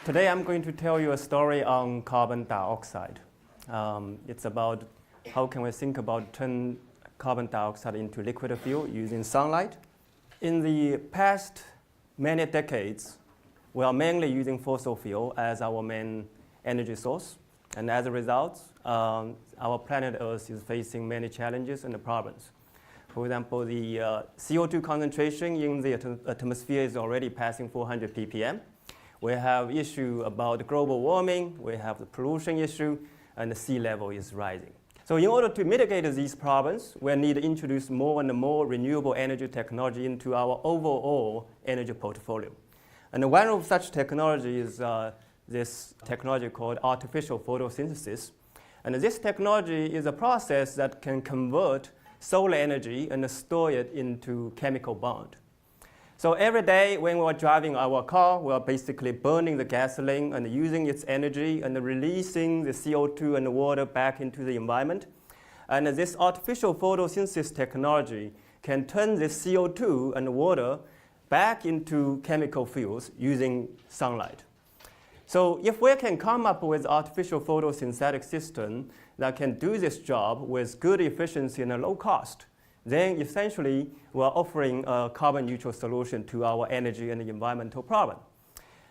Today I'm going to tell you a story on carbon dioxide. It's about how can we think about turn carbon dioxide into liquid fuel using sunlight. In the past many decades, we are mainly using fossil fuel as our main energy source. And as a result, our planet Earth is facing many challenges and problems. For example, the CO2 concentration in the atmosphere is already passing 400 ppm. We have issue about global warming, we have the pollution issue, and the sea level is rising. So in order to mitigate these problems, we need to introduce more and more renewable energy technology into our overall energy portfolio. And one of such technology is this technology called artificial photosynthesis. And this technology is a process that can convert solar energy and store it into chemical bond. So every day when we're driving our car, we're basically burning the gasoline and using its energy and releasing the CO2 and the water back into the environment. And this artificial photosynthesis technology can turn the CO2 and water back into chemical fuels using sunlight. So if we can come up with artificial photosynthetic system that can do this job with good efficiency and a low cost, then essentially we're offering a carbon neutral solution to our energy and environmental problem.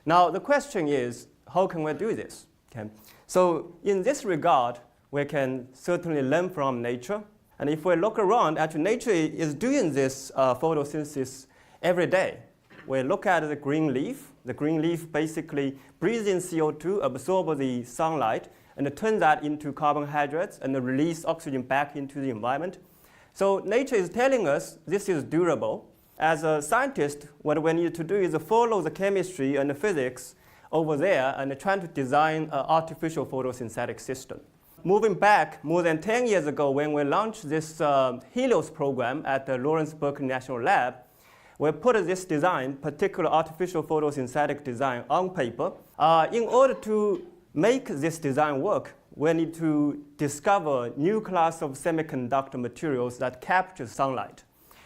Now the question is, how can we do this? Okay. So in this regard, we can certainly learn from nature. And if we look around, actually nature is doing this photosynthesis every day. We look at the green leaf. The green leaf basically breathes in CO2, absorbs the sunlight, and turns that into carbohydrates and release oxygen back into the environment. So nature is telling us this is durable. As a scientist, what we need to do is follow the chemistry and the physics over there and try to design an artificial photosynthetic system. Moving back more than 10 years ago when we launched this Helios program at the Lawrence Berkeley National Lab, we put this design, particular artificial photosynthetic design, on paper. In order to make this design work, we need to discover new class of semiconductor materials that capture sunlight.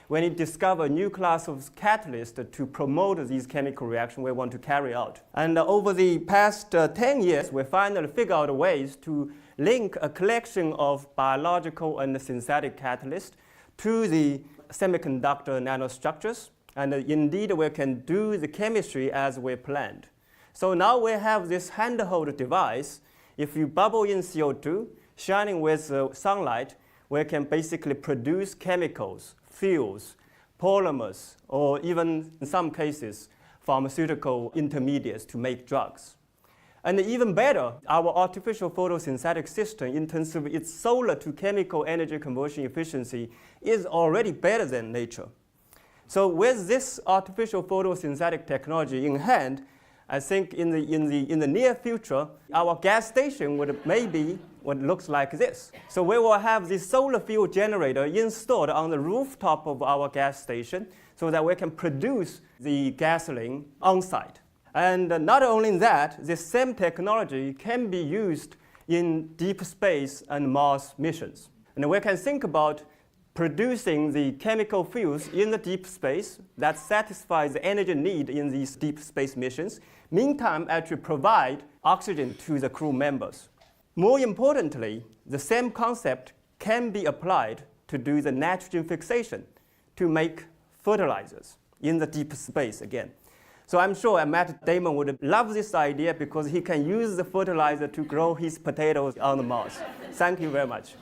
We need to discover new class of catalysts to promote these chemical reactions we want to carry out. And over the past 10 years, we finally figured out ways to link a collection of biological and synthetic catalysts to the semiconductor nanostructures. And indeed, we can do the chemistry as we planned. So now we have this handheld device. If you bubble in CO2, shining with sunlight, we can basically produce chemicals, fuels, polymers, or even in some cases, pharmaceutical intermediates to make drugs. And even better, our artificial photosynthetic system, in terms of its solar to chemical energy conversion efficiency, is already better than nature. So with this artificial photosynthetic technology in hand, I think in the near future, our gas station would maybe what looks like this. So we will have this solar fuel generator installed on the rooftop of our gas station so that we can produce the gasoline on site. And not only that, this same technology can be used in deep space and Mars missions. And we can think about producing the chemical fuels in the deep space that satisfies the energy need in these deep space missions. Meantime, actually provide oxygen to the crew members. More importantly, the same concept can be applied to do the nitrogen fixation to make fertilizers in the deep space again. So I'm sure Matt Damon would love this idea because he can use the fertilizer to grow his potatoes on Mars. Thank you very much.